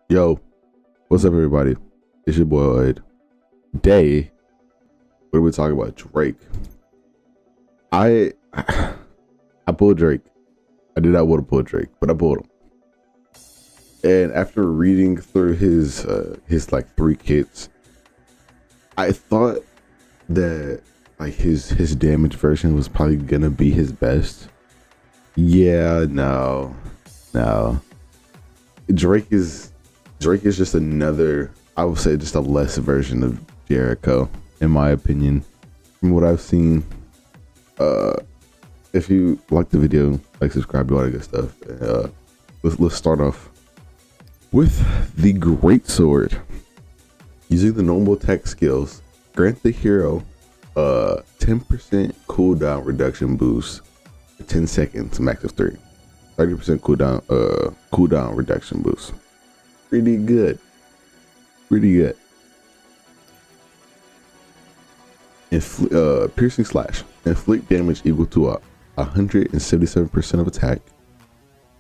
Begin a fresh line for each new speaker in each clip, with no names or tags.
Yo, what's up, everybody? It's your boy Lloyd. Today, what are we talking about? Drake. I I pulled Drake. I did not want to pull Drake, but I pulled him. And after reading through his like three kits, I thought that like his damage version was probably gonna be his best. Yeah, no. Drake is just another, I would say, just a less version of Jericho, in my opinion. From what I've seen, if you like the video, like, subscribe, do all that good stuff. Let's start off with the Great Sword. Using the normal attack skills, grant the hero a 10% cooldown reduction boost for 10 seconds, max of 3. 30% cooldown reduction boost. Pretty good. Piercing slash. Inflict damage equal to 177% of attack.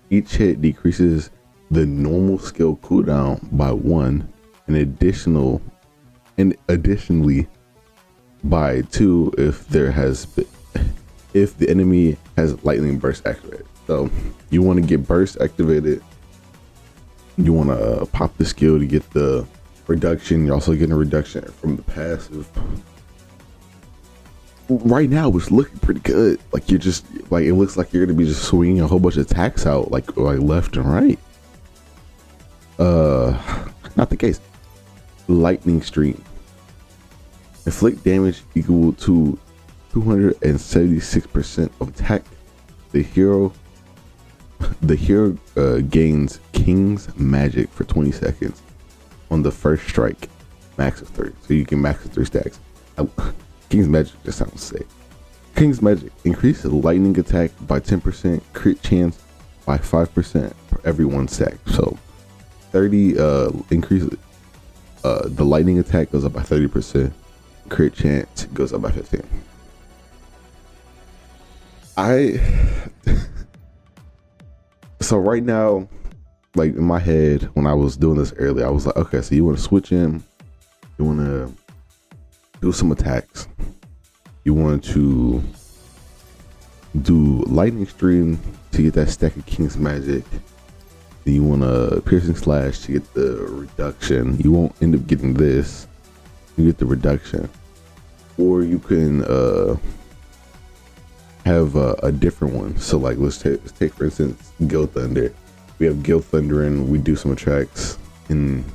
Each hit decreases the normal skill cooldown by 1, and additionally by 2 if the enemy has lightning burst activated. So you want to get burst activated. You want to pop the skill to get the reduction. You're also getting a reduction from the passive. Right now it's looking pretty good. Like, you're just like, it looks like you're gonna be just swinging a whole bunch of attacks out like left and right. Not the case. Lightning stream. Inflict damage equal to 276% of attack. The hero gains King's Magic for 20 seconds on the first strike, max of 3. So you can max of 3 stacks. King's Magic just sounds sick. King's Magic increases lightning attack by 10%, crit chance by 5% for every 1 stack. So 30 increase. The lightning attack goes up by 30%. Crit chance goes up by 15. So right now, like, in my head, when I was doing this earlier, I was like, okay, so you want to switch in, you want to do some attacks, you want to do lightning stream to get that stack of King's Magic, then you want to piercing slash to get the reduction. You won't end up getting this, you get the reduction. Or you can have a different one. So like, let's take for instance Guild Thunder. We have Guild Thunder and we do some attacks and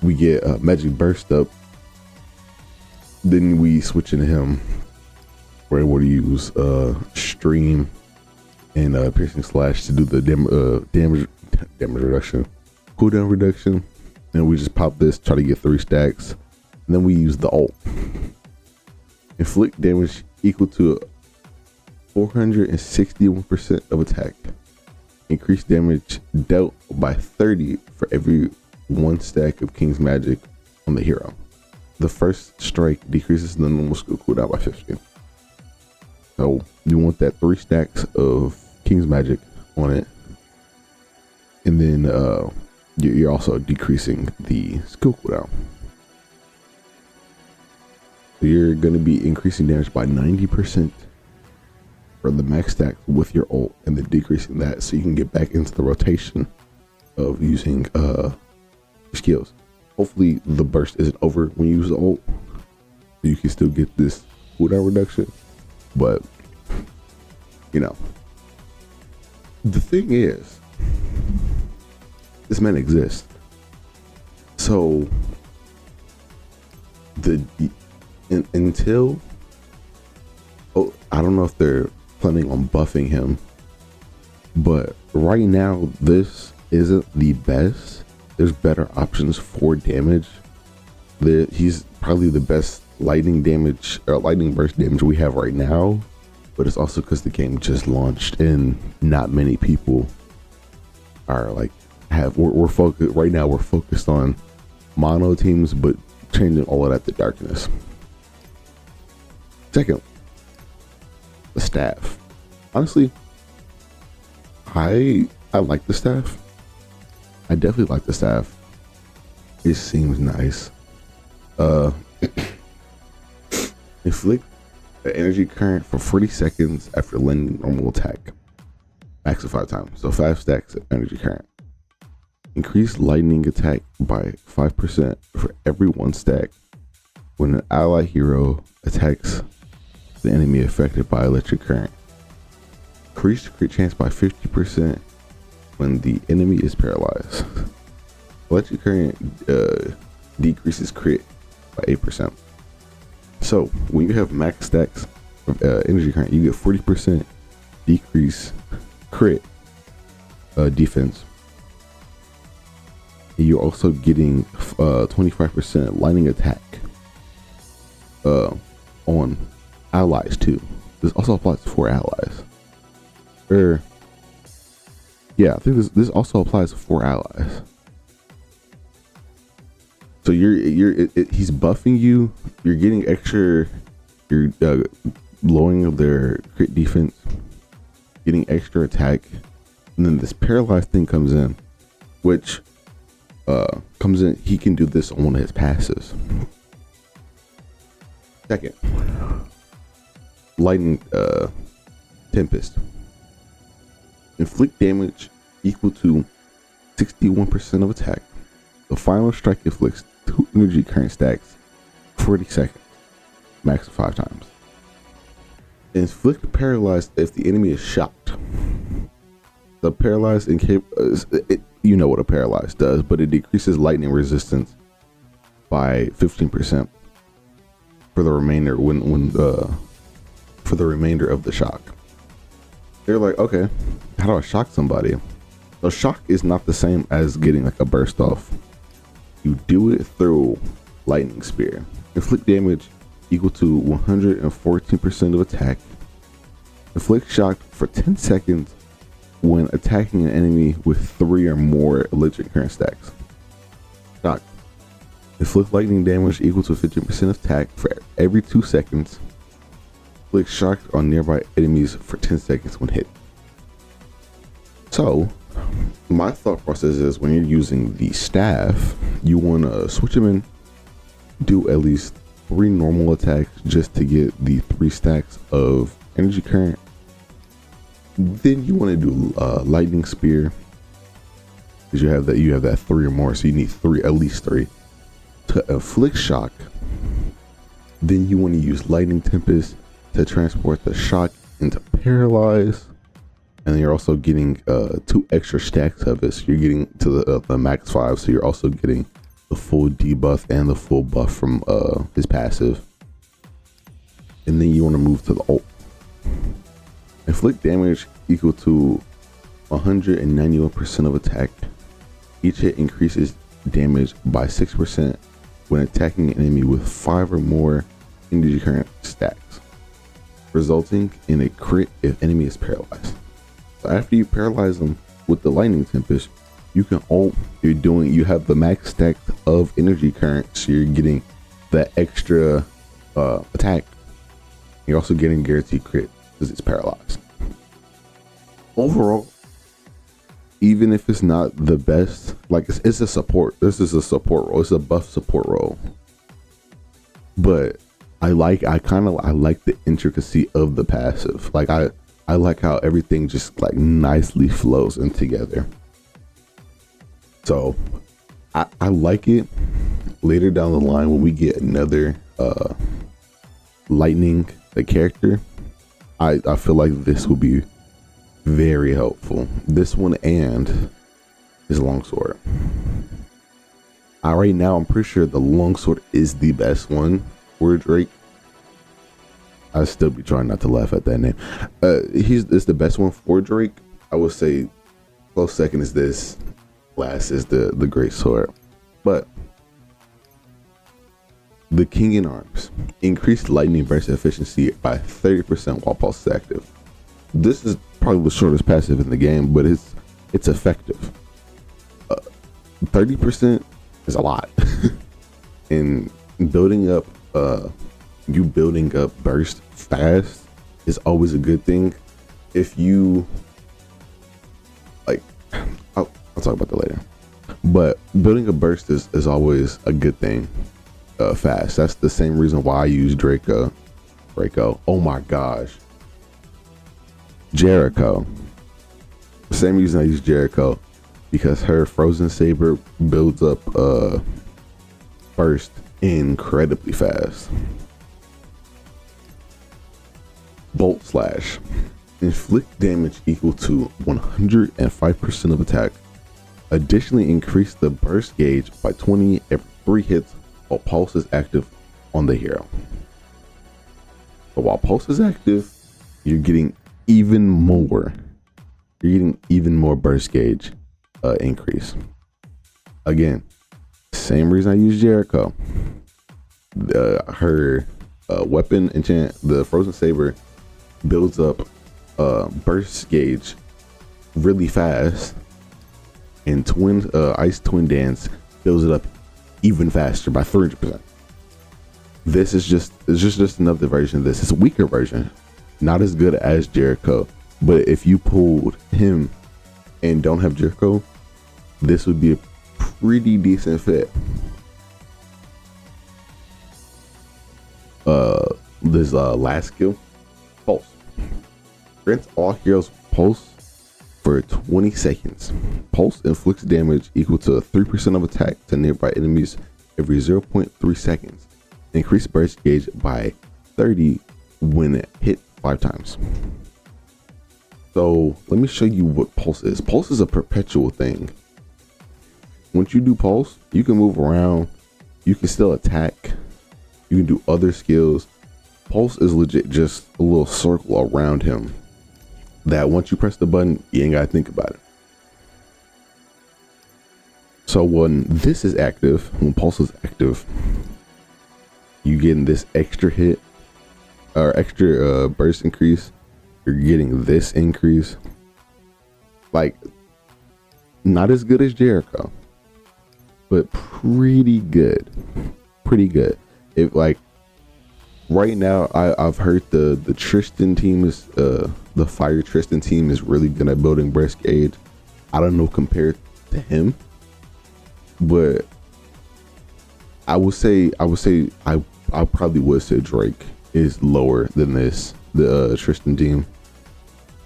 we get Magic Burst up. Then we switch into him. We're able to use stream and piercing slash to do the damage reduction, cooldown reduction. And we just pop this, try to get 3 stacks. And then we use the ult. Inflict damage equal to 461% of attack. Increase damage dealt by 30 for every 1 stack of King's Magic on the hero. The first strike decreases the normal skill cooldown by 15. So you want that 3 stacks of King's Magic on it. And then you're also decreasing the skill cooldown. So you're going to be increasing damage by 90% for the max stack with your ult, and then decreasing that so you can get back into the rotation of using skills. Hopefully the burst isn't over when you use the ult, so you can still get this cooldown reduction. But you know, the thing is, this man exists. So until I don't know if they're planning on buffing him, but right now this isn't the best. There's better options for damage. He's probably the best lightning damage or lightning burst damage we have right now, but it's also because the game just launched and not many people are like we're focused right now. We're focused on mono teams, but changing all of that to darkness. Second, the staff. Honestly, I like the staff. I definitely like the staff. It seems nice. Uh, inflict an energy current for 40 seconds after landing normal attack. Max of 5 times. So 5 stacks of energy current. Increase lightning attack by 5% for every 1 stack when an ally hero attacks the enemy affected by electric current. Increase the crit chance by 50% when the enemy is paralyzed. Electric current decreases crit by 8%. So when you have max stacks of energy current, you get 40% decrease crit defense. And you're also getting 25% lightning attack on allies too. This also applies to 4 allies. Yeah, I think this also applies to 4 allies. So he's buffing you. You're getting extra. You're lowering their crit defense, getting extra attack, and then this paralyzed thing comes in, which comes in. He can do this on one of his passives. Second, lightning tempest. Inflict damage equal to 61% of attack. The final strike inflicts 2 energy current stacks, 40 seconds, max of 5 times. Inflict paralyzed if the enemy is shocked. The paralyzed you know what a paralyzed does, but it decreases lightning resistance by 15% for the remainder for the remainder of the shock. They're like, okay, how do I shock somebody? The shock is not the same as getting like a burst off. You do it through lightning spear. Inflict damage equal to 114% of attack. Inflict shock for 10 seconds when attacking an enemy with 3 or more electric current stacks. Shock. Inflict lightning damage equal to 15% of attack for every 2 seconds. Inflict shock on nearby enemies for 10 seconds when hit. So, my thought process is when you're using the staff, you want to switch them in, do at least 3 normal attacks just to get the 3 stacks of energy current. Then you want to do lightning spear because you have that 3 or more, so you need at least 3 to inflict shock. Then you want to use lightning tempest to transport the shock into paralyze, and then you're also getting 2 extra stacks of it, so you're getting to the max 5, so you're also getting the full debuff and the full buff from his passive. And then you want to move to the ult. Inflict damage equal to 191% of attack. Each hit increases damage by 6% when attacking an enemy with 5 or more energy current stacks, resulting in a crit if enemy is paralyzed. So after you paralyze them with the lightning tempest, you can ult. You have the max stack of energy current, so you're getting that extra attack. You're also getting guaranteed crit because it's paralyzed. Overall, even if it's not the best, like it's a support. This is a support role. It's a buff support role. But I like the intricacy of the passive. Like I like how everything just like nicely flows in together. So I like it. Later down the line when we get another lightning the character, I feel like this will be very helpful. This one and his longsword. Right now I'm pretty sure the longsword is the best one for Drake. I still be trying not to laugh at that name. It's the best one for Drake. I would say close second is this. Last is the great sword. But the King in Arms increased lightning burst efficiency by 30% while pulse is active. This is probably the shortest passive in the game, but it's effective. 30% is a lot. And building up burst fast is always a good thing. If you like, I'll talk about that later. But building a burst is always a good thing. Fast. That's the same reason why I use Draco. Oh my gosh. Jericho. Same reason I use Jericho, because her Frozen Saber builds up burst incredibly fast. Bolt Slash. Inflict damage equal to 105% of attack. Additionally, increase the burst gauge by 20 every 3 hits while Pulse is active on the hero. But while Pulse is active, you're getting even more. You're getting even more burst gauge increase. Again, same reason I use Jericho. Her weapon enchant, the Frozen Saber, builds up burst gauge really fast, and Ice Twin Dance builds it up even faster by 300%. This is just another version of this. It's a weaker version, not as good as Jericho, but if you pulled him and don't have Jericho, this would be a pretty decent fit. This last skill, Pulse. Grants all heroes Pulse for 20 seconds. Pulse inflicts damage equal to 3% of attack to nearby enemies every 0.3 seconds. Increase burst gauge by 30 when hit 5 times. So let me show you what Pulse is. Pulse is a perpetual thing. Once you do Pulse, you can move around, you can still attack, you can do other skills. Pulse is legit just a little circle around him that once you press the button, you ain't gotta think about it. So when this is active, when Pulse is active, you getting this extra hit or extra burst increase. You're getting this increase. Like, not as good as Jericho, but pretty good. Pretty good. If like right now, I've heard the Tristan team is the Fire Tristan team is really good at building burst gauge. I don't know compared to him, but I probably would say Drake is lower than the Tristan team,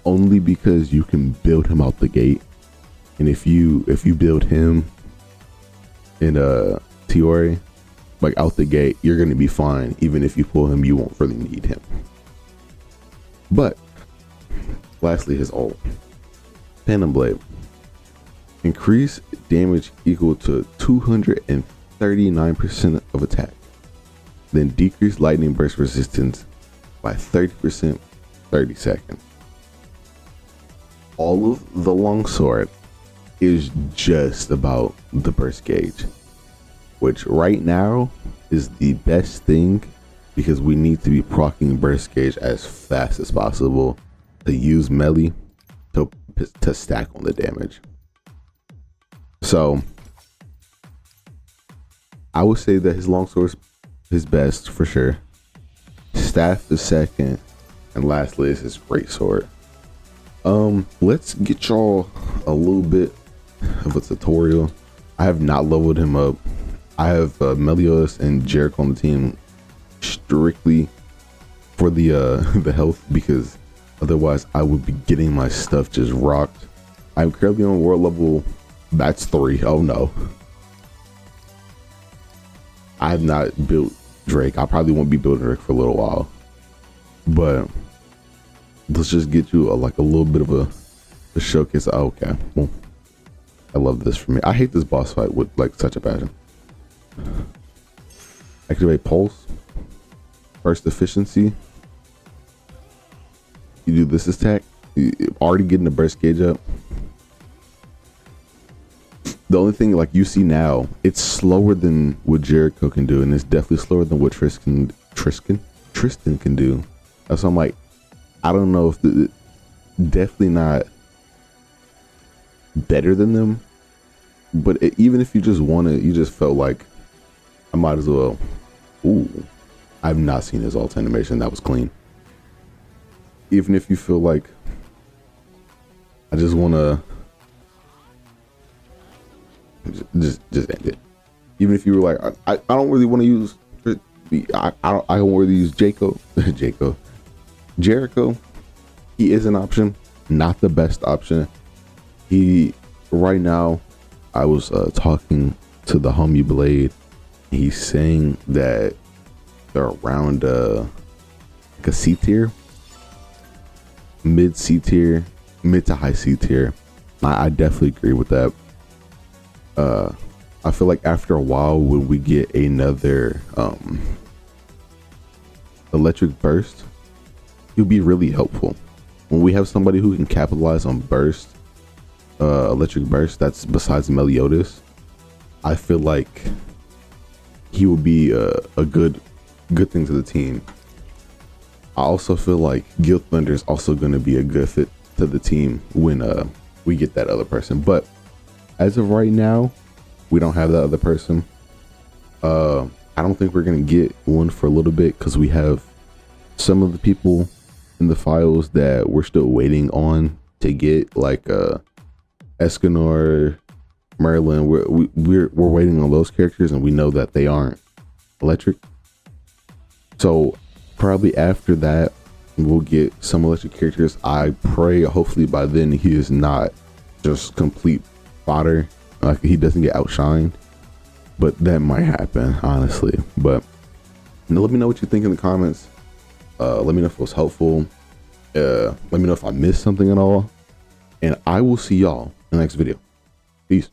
only because you can build him out the gate, and if you build him in Tiori, like out the gate, you're gonna be fine. Even if you pull him, you won't really need him. But lastly, his ult, Phantom Blade. Increase damage equal to 239% of attack. Then decrease lightning burst resistance by 30%, 30 seconds. All of the longsword is just about the burst gauge, which right now is the best thing, because we need to be proccing burst gauge as fast as possible to use melee to stack on the damage. So I would say that his longsword is his best for sure. Staff is second, and lastly is his greatsword. Let's get y'all a little bit of a tutorial. I have not leveled him up. I have Melios and Jericho on the team strictly for the the health, because otherwise I would be getting my stuff just rocked. I'm currently on world level, that's 3. Oh no, I have not built Drake. I probably won't be building Drake for a little while, but let's just get you a little bit of a showcase. Oh, okay, well, I love this for me. I hate this boss fight with such a passion. Activate Pulse. First efficiency. You do this attack. You're already getting the burst gauge up. The only thing you see now, it's slower than what Jericho can do, and it's definitely slower than what Tristan can do. So I'm like, I don't know if definitely not better than them, but even if you just you just felt like I might as well. Ooh, I've not seen his ult animation. That was clean. Even if you feel like I just want to Just end it. Even if you were like, I don't really want to use, I don't really use Jericho. He is an option, not the best option. He right now, I was talking to the homie Blade. He's saying that they're around like a C tier, mid C tier, mid to high C tier. I definitely agree with that. I feel like after a while, when we get another electric burst, it'll be really helpful. When we have somebody who can capitalize on burst, electric burst, that's besides Meliodas, I feel like he will be a good thing to the team. I also feel like Guild Thunder is also going to be a good fit to the team when we get that other person. But as of right now, we don't have that other person. I don't think we're going to get one for a little bit because we have some of the people in the files that we're still waiting on to get, like Escanor, Merlin. We're waiting on those characters, and we know that they aren't electric. So probably after that, we'll get some electric characters. I pray, hopefully by then he is not just complete fodder, like he doesn't get outshined. But that might happen, honestly. But let me know what you think in the comments. Let me know if it was helpful. Let me know if I missed something at all. And I will see y'all in the next video. Peace.